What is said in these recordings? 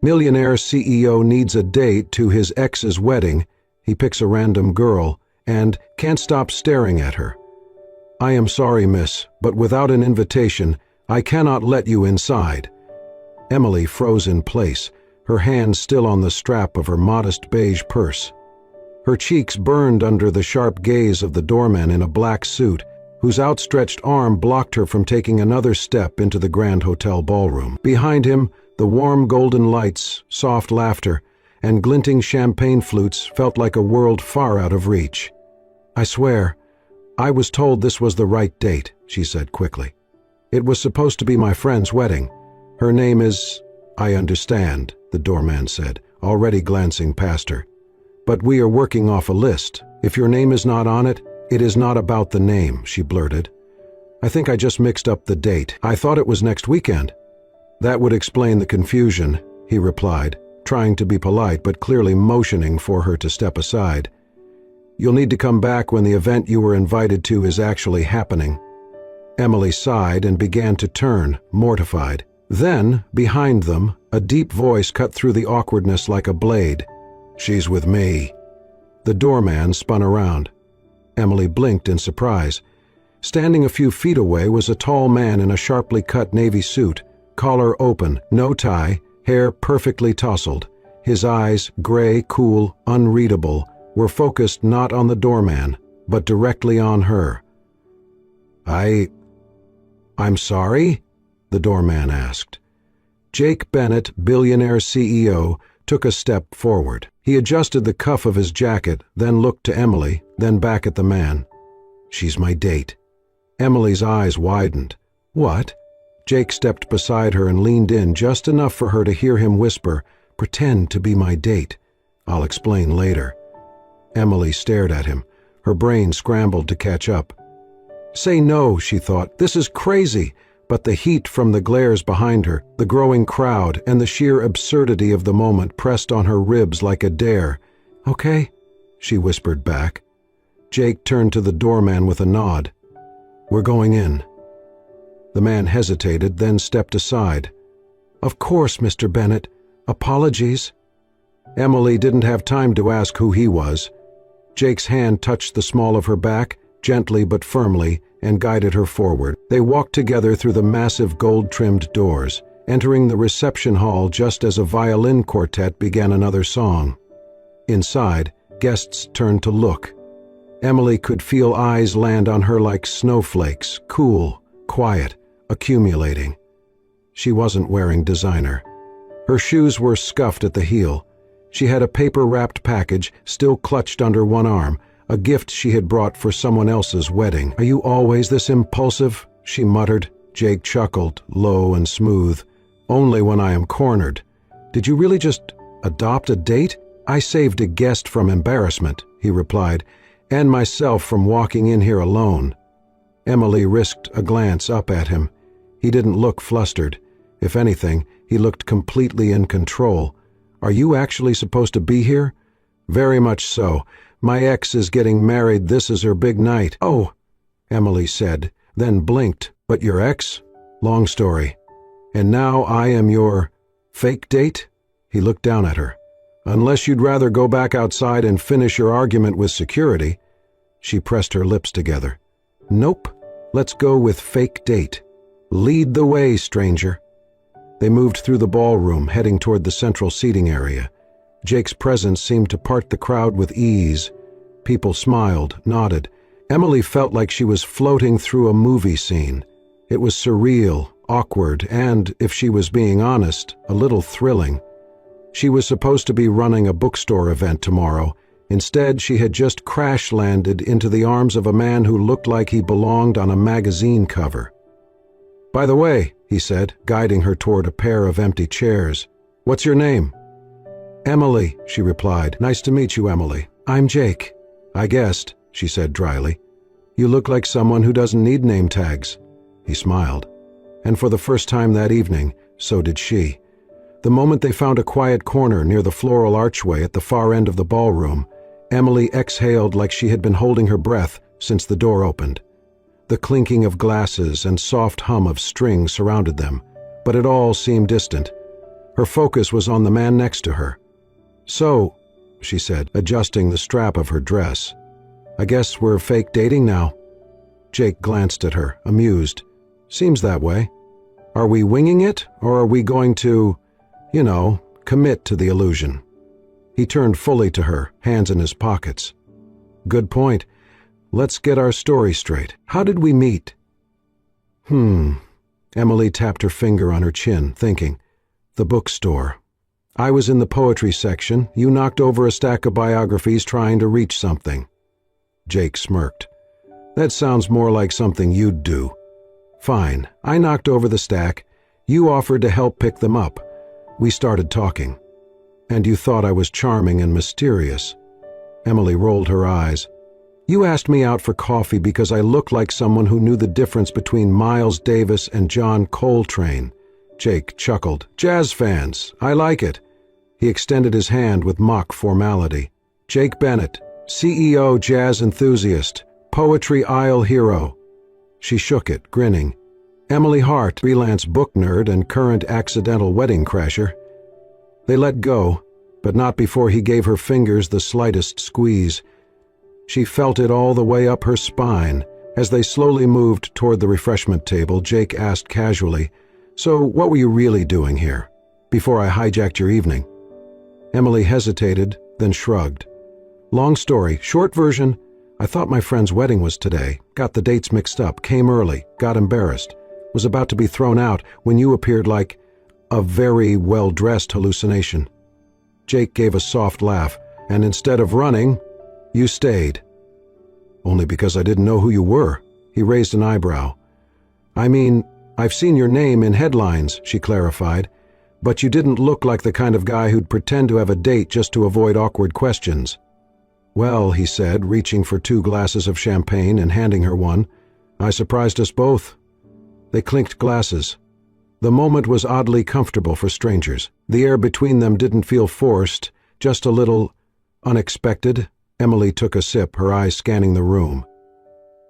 Millionaire CEO needs a date to his ex's wedding. He picks a random girl and can't stop staring at her. I am sorry, miss, but without an invitation, I cannot let you inside. Emily froze in place, her hand still on the strap of her modest beige purse. Her cheeks burned under the sharp gaze of the doorman in a black suit, whose outstretched arm blocked her from taking another step into the Grand Hotel ballroom. Behind him, the warm golden lights, soft laughter, and glinting champagne flutes felt like a world far out of reach. I swear, I was told this was the right date, she said quickly. It was supposed to be my friend's wedding. Her name is... I understand, the doorman said, already glancing past her. But we are working off a list. If your name is not on it, it is not about the name, she blurted. I think I just mixed up the date. I thought it was next weekend. That would explain the confusion, he replied, trying to be polite but clearly motioning for her to step aside. You'll need to come back when the event you were invited to is actually happening. Emily sighed and began to turn, mortified. Then, behind them, a deep voice cut through the awkwardness like a blade. She's with me. The doorman spun around. Emily blinked in surprise. Standing a few feet away was a tall man in a sharply cut navy suit, collar open, no tie, hair perfectly tousled. His eyes, gray, cool, unreadable, were focused not on the doorman, but directly on her. I'm sorry? The doorman asked. Jake Bennett, billionaire CEO, took a step forward. He adjusted the cuff of his jacket, then looked to Emily, then back at the man. She's my date. Emily's eyes widened. What? Jake stepped beside her and leaned in just enough for her to hear him whisper, "Pretend to be my date. I'll explain later." Emily stared at him. Her brain scrambled to catch up. Say no, she thought. This is crazy. But the heat from the glares behind her, the growing crowd, and the sheer absurdity of the moment pressed on her ribs like a dare. Okay, she whispered back. Jake turned to the doorman with a nod. We're going in. The man hesitated, then stepped aside. Of course, Mr. Bennett. Apologies. Emily didn't have time to ask who he was. Jake's hand touched the small of her back, gently but firmly, and guided her forward. They walked together through the massive gold-trimmed doors, entering the reception hall just as a violin quartet began another song. Inside, guests turned to look. Emily could feel eyes land on her like snowflakes, cool, quiet, accumulating. She wasn't wearing designer. Her shoes were scuffed at the heel. She had a paper-wrapped package still clutched under one arm, a gift she had brought for someone else's wedding. Are you always this impulsive? She muttered. Jake chuckled, low and smooth. Only when I am cornered. Did you really just adopt a date? I saved a guest from embarrassment, he replied, and myself from walking in here alone. Emily risked a glance up at him. He didn't look flustered. If anything, he looked completely in control. Are you actually supposed to be here? Very much so. My ex is getting married. This is her big night. Oh, Emily said, then blinked. But your ex? Long story. And now I am your fake date? He looked down at her. Unless you'd rather go back outside and finish your argument with security. She pressed her lips together. Nope. Let's go with fake date. Lead the way, stranger. They moved through the ballroom, heading toward the central seating area. Jake's presence seemed to part the crowd with ease. People smiled, nodded. Emily felt like she was floating through a movie scene. It was surreal, awkward, and, if she was being honest, a little thrilling. She was supposed to be running a bookstore event tomorrow. Instead, she had just crash-landed into the arms of a man who looked like he belonged on a magazine cover. By the way, he said, guiding her toward a pair of empty chairs. What's your name? Emily, she replied. Nice to meet you, Emily. I'm Jake. I guessed, she said dryly. You look like someone who doesn't need name tags. He smiled. And for the first time that evening, so did she. The moment they found a quiet corner near the floral archway at the far end of the ballroom, Emily exhaled like she had been holding her breath since the door opened. The clinking of glasses and soft hum of string surrounded them, but it all seemed distant. Her focus was on the man next to her. "So," she said, adjusting the strap of her dress, "I guess we're fake dating now." Jake glanced at her, amused. "Seems that way. Are we winging it, or are we going to, commit to the illusion?" He turned fully to her, hands in his pockets. "Good point. Let's get our story straight. How did we meet?" Emily tapped her finger on her chin, thinking. "The bookstore. I was in the poetry section. You knocked over a stack of biographies trying to reach something." Jake smirked. "That sounds more like something you'd do." "Fine. I knocked over the stack. You offered to help pick them up. We started talking. And you thought I was charming and mysterious." Emily rolled her eyes. "You asked me out for coffee because I looked like someone who knew the difference between Miles Davis and John Coltrane." Jake chuckled. "Jazz fans. I like it." He extended his hand with mock formality. "Jake Bennett, CEO jazz enthusiast, poetry aisle hero." She shook it, grinning. "Emily Hart, freelance book nerd and current accidental wedding crasher." They let go, but not before he gave her fingers the slightest squeeze. She felt it all the way up her spine. As they slowly moved toward the refreshment table, Jake asked casually, "So what were you really doing here, before I hijacked your evening?" Emily hesitated, then shrugged. "Long story, short version, I thought my friend's wedding was today, got the dates mixed up, came early, got embarrassed, was about to be thrown out when you appeared like a very well-dressed hallucination." Jake gave a soft laugh, "And instead of running, you stayed." "Only because I didn't know who you were." He raised an eyebrow. "I mean, I've seen your name in headlines," she clarified, "but you didn't look like the kind of guy who'd pretend to have a date just to avoid awkward questions." "Well," he said, reaching for 2 glasses of champagne and handing her one, "I surprised us both." They clinked glasses. The moment was oddly comfortable for strangers. The air between them didn't feel forced, just a little unexpected. Emily took a sip, her eyes scanning the room.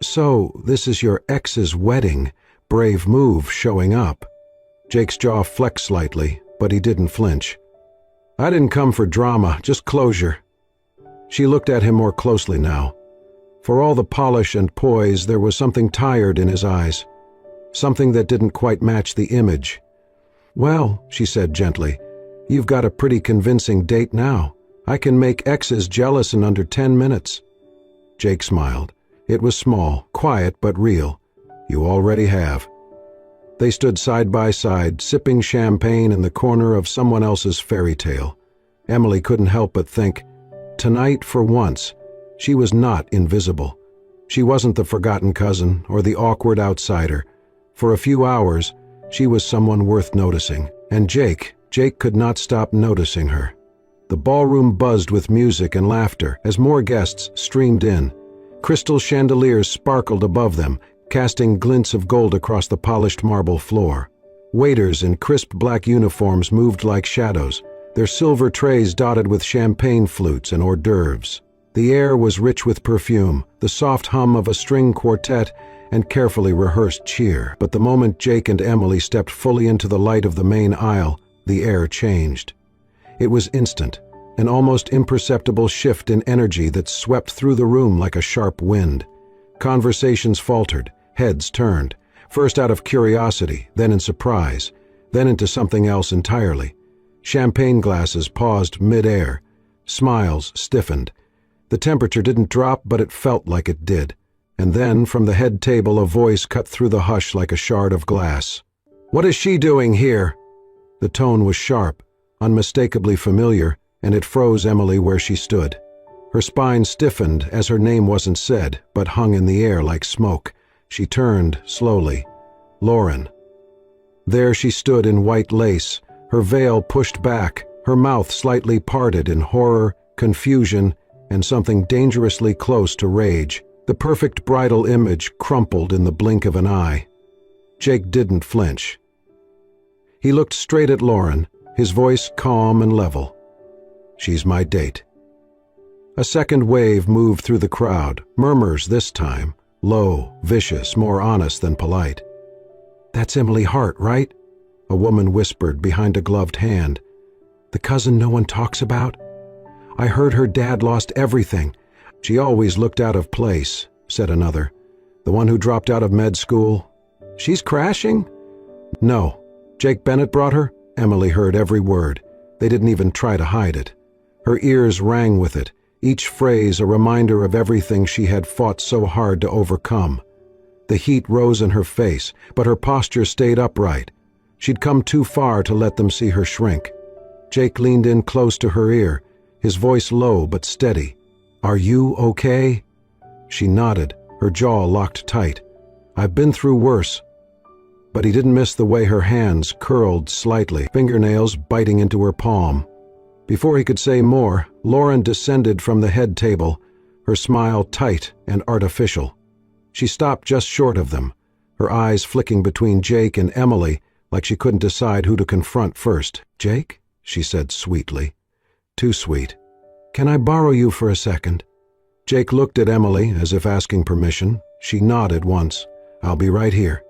"So, this is your ex's wedding. Brave move, showing up." Jake's jaw flexed slightly, but he didn't flinch. "I didn't come for drama, just closure." She looked at him more closely now. For all the polish and poise, there was something tired in his eyes. Something that didn't quite match the image. "Well," she said gently, "you've got a pretty convincing date now. I can make exes jealous in under 10 minutes. Jake smiled. It was small, quiet, but real. "You already have." They stood side by side, sipping champagne in the corner of someone else's fairy tale. Emily couldn't help but think, tonight, for once, she was not invisible. She wasn't the forgotten cousin or the awkward outsider. For a few hours, she was someone worth noticing. And Jake could not stop noticing her. The ballroom buzzed with music and laughter as more guests streamed in. Crystal chandeliers sparkled above them, casting glints of gold across the polished marble floor. Waiters in crisp black uniforms moved like shadows, their silver trays dotted with champagne flutes and hors d'oeuvres. The air was rich with perfume, the soft hum of a string quartet, and carefully rehearsed cheer. But the moment Jake and Emily stepped fully into the light of the main aisle, the air changed. It was instant, an almost imperceptible shift in energy that swept through the room like a sharp wind. Conversations faltered, heads turned, first out of curiosity, then in surprise, then into something else entirely. Champagne glasses paused mid-air. Smiles stiffened. The temperature didn't drop, but it felt like it did. And then, from the head table, a voice cut through the hush like a shard of glass. "What is she doing here?" The tone was sharp, unmistakably familiar, and it froze Emily where she stood. Her spine stiffened as her name wasn't said, but hung in the air like smoke. She turned slowly. Lauren. There she stood in white lace, her veil pushed back, her mouth slightly parted in horror, confusion, and something dangerously close to rage. The perfect bridal image crumpled in the blink of an eye. Jake didn't flinch. He looked straight at Lauren, his voice calm and level. "She's my date." A second wave moved through the crowd, murmurs this time, low, vicious, more honest than polite. "That's Emily Hart, right?" a woman whispered behind a gloved hand. "The cousin no one talks about? I heard her dad lost everything. She always looked out of place," said another. "The one who dropped out of med school? She's crashing?" "No. Jake Bennett brought her?" Emily heard every word. They didn't even try to hide it. Her ears rang with it, each phrase a reminder of everything she had fought so hard to overcome. The heat rose in her face, but her posture stayed upright. She'd come too far to let them see her shrink. Jake leaned in close to her ear, his voice low but steady. "Are you okay?" She nodded, her jaw locked tight. "I've been through worse." But he didn't miss the way her hands curled slightly, fingernails biting into her palm. Before he could say more, Lauren descended from the head table, her smile tight and artificial. She stopped just short of them, her eyes flicking between Jake and Emily like she couldn't decide who to confront first. "Jake?" she said sweetly. Too sweet. "Can I borrow you for a second?" Jake looked at Emily as if asking permission. She nodded once. "I'll be right here."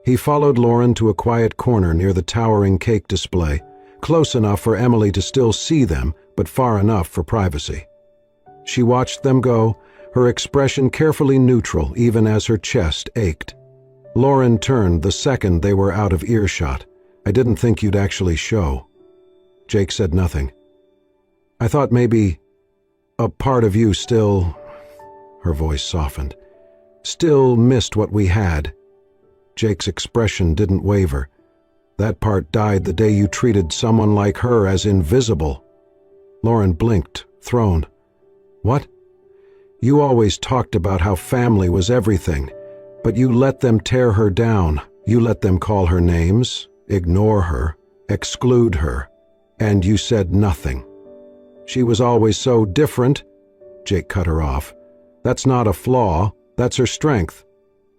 He followed Lauren to a quiet corner near the towering cake display, close enough for Emily to still see them, but far enough for privacy. She watched them go, her expression carefully neutral even as her chest ached. Lauren turned the second they were out of earshot. "I didn't think you'd actually show." Jake said nothing. "I thought maybe a part of you still," her voice softened, "still missed what we had." Jake's expression didn't waver. "That part died the day you treated someone like her as invisible." Lauren blinked, thrown. "What?" "You always talked about how family was everything, but you let them tear her down. You let them call her names, ignore her, exclude her, and you said nothing. She was always so different." Jake cut her off. "That's not a flaw, that's her strength."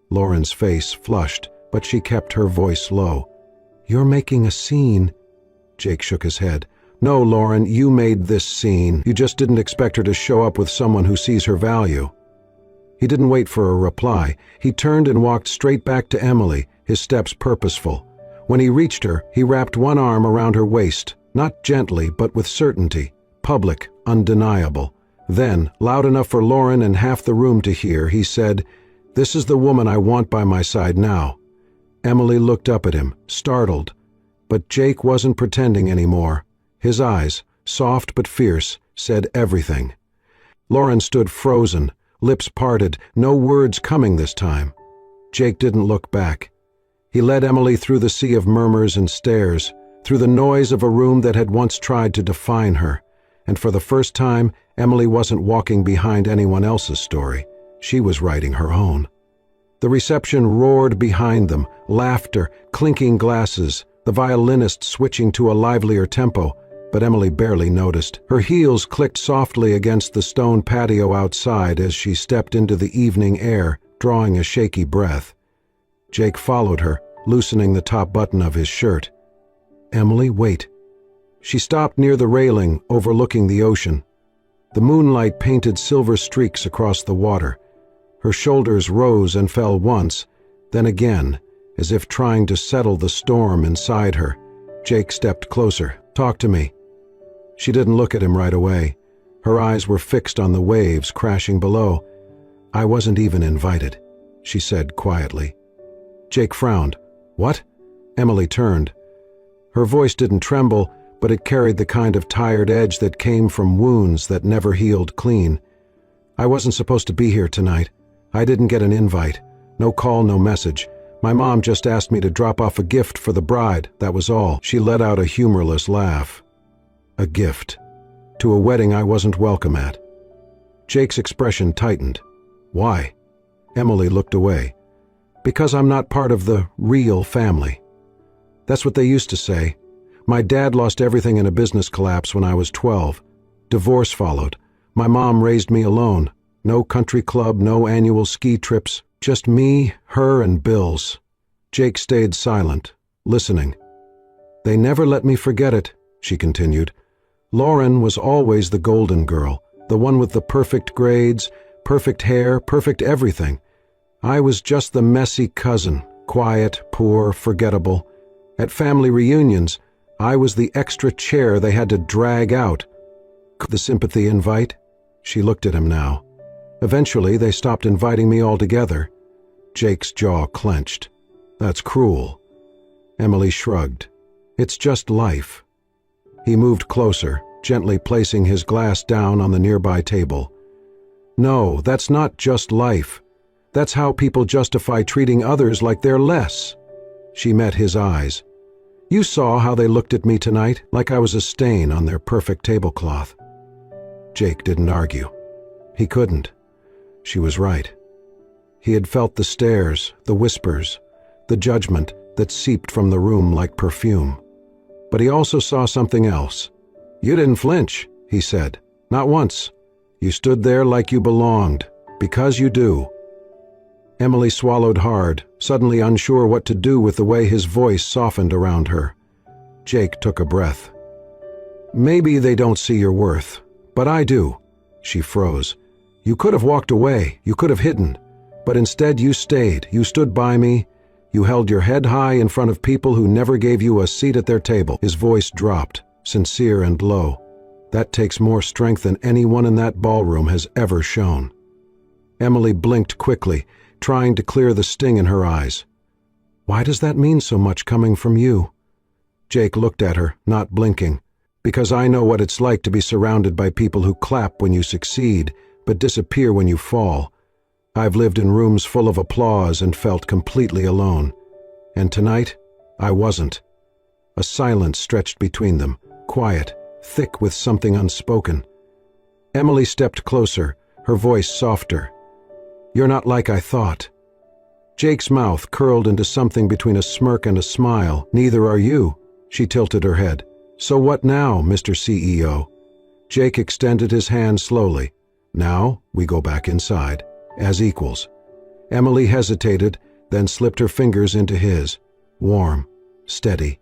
Lauren's face flushed, but she kept her voice low. "You're making a scene." Jake shook his head. "No, Lauren, you made this scene. You just didn't expect her to show up with someone who sees her value." He didn't wait for a reply. He turned and walked straight back to Emily, his steps purposeful. When he reached her, he wrapped one arm around her waist, not gently, but with certainty, public, undeniable. Then, loud enough for Lauren and half the room to hear, he said, "This is the woman I want by my side now." Emily looked up at him, startled. But Jake wasn't pretending anymore. His eyes, soft but fierce, said everything. Lauren stood frozen, lips parted, no words coming this time. Jake didn't look back. He led Emily through the sea of murmurs and stares, through the noise of a room that had once tried to define her. And for the first time, Emily wasn't walking behind anyone else's story. She was writing her own. The reception roared behind them, laughter, clinking glasses, the violinist switching to a livelier tempo, but Emily barely noticed. Her heels clicked softly against the stone patio outside as she stepped into the evening air, drawing a shaky breath. Jake followed her, loosening the top button of his shirt. "Emily, wait." She stopped near the railing, overlooking the ocean. The moonlight painted silver streaks across the water. Her shoulders rose and fell once, then again, as if trying to settle the storm inside her. Jake stepped closer. "Talk to me." She didn't look at him right away. Her eyes were fixed on the waves crashing below. "I wasn't even invited," she said quietly. Jake frowned. "What?" Emily turned. Her voice didn't tremble, but it carried the kind of tired edge that came from wounds that never healed clean. "I wasn't supposed to be here tonight. I didn't get an invite. No call, no message. My mom just asked me to drop off a gift for the bride, that was all." She let out a humorless laugh. "A gift. To a wedding I wasn't welcome at." Jake's expression tightened. "Why?" Emily looked away. "Because I'm not part of the real family. That's what they used to say. My dad lost everything in a business collapse when I was 12. Divorce followed. My mom raised me alone. No country club, no annual ski trips, just me, her, and bills." Jake stayed silent, listening. "They never let me forget it," she continued. "Lauren was always the golden girl, the one with the perfect grades, perfect hair, perfect everything. I was just the messy cousin, quiet, poor, forgettable. At family reunions, I was the extra chair they had to drag out. Could the sympathy invite? She looked at him now. Eventually, they stopped inviting me altogether. Jake's jaw clenched. That's cruel. Emily shrugged. It's just life. He moved closer, gently placing his glass down on the nearby table. No, that's not just life. That's how people justify treating others like they're less. She met his eyes. You saw how they looked at me tonight, like I was a stain on their perfect tablecloth. Jake didn't argue. He couldn't. She was right. He had felt the stares, the whispers, the judgment that seeped from the room like perfume. But he also saw something else. You didn't flinch, he said. Not once. You stood there like you belonged, because you do. Emily swallowed hard, suddenly unsure what to do with the way his voice softened around her. Jake took a breath. Maybe they don't see your worth, but I do. She froze. You could have walked away, you could have hidden, but instead you stayed, you stood by me, you held your head high in front of people who never gave you a seat at their table. His voice dropped, sincere and low. That takes more strength than anyone in that ballroom has ever shown. Emily blinked quickly, trying to clear the sting in her eyes. Why does that mean so much coming from you? Jake looked at her, not blinking. Because I know what it's like to be surrounded by people who clap when you succeed, but disappear when you fall. I've lived in rooms full of applause and felt completely alone. And tonight, I wasn't. A silence stretched between them, quiet, thick with something unspoken. Emily stepped closer, her voice softer. You're not like I thought. Jake's mouth curled into something between a smirk and a smile. Neither are you. She tilted her head. So what now, Mr. CEO? Jake extended his hand slowly. Now we go back inside, as equals. Emily hesitated, then slipped her fingers into his. Warm, steady.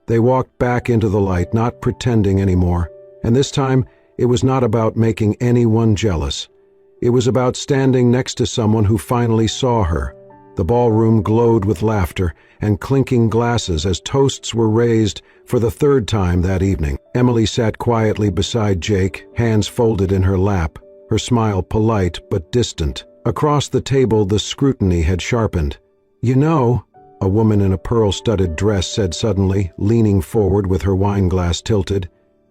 They walked back into the light, not pretending anymore. And this time, it was not about making anyone jealous. It was about standing next to someone who finally saw her. The ballroom glowed with laughter and clinking glasses as toasts were raised for the third time that evening. Emily sat quietly beside Jake, hands folded in her lap, her smile polite but distant. Across the table, the scrutiny had sharpened. You know, a woman in a pearl-studded dress said suddenly, leaning forward with her wine glass tilted,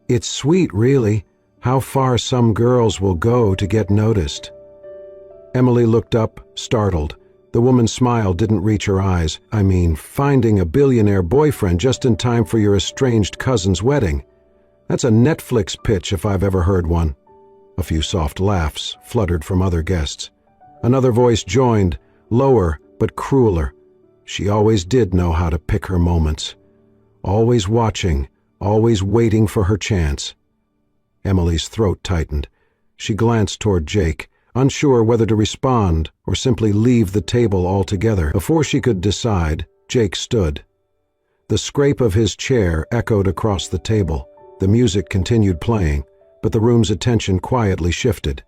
it's sweet, really, how far some girls will go to get noticed. Emily looked up, startled. The woman's smile didn't reach her eyes. I mean, finding a billionaire boyfriend just in time for your estranged cousin's wedding. That's a Netflix pitch if I've ever heard one. A few soft laughs fluttered from other guests. Another voice joined, lower but crueler. She always did know how to pick her moments. Always watching, always waiting for her chance. Emily's throat tightened. She glanced toward Jake, unsure whether to respond or simply leave the table altogether. Before she could decide, Jake stood. The scrape of his chair echoed across the table. The music continued playing, but the room's attention quietly shifted.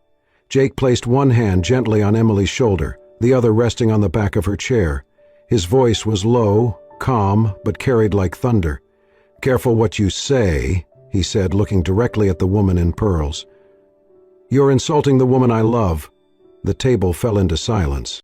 Jake placed one hand gently on Emily's shoulder, the other resting on the back of her chair. His voice was low, calm, but carried like thunder. Careful what you say, he said, looking directly at the woman in pearls. You're insulting the woman I love. The table fell into silence.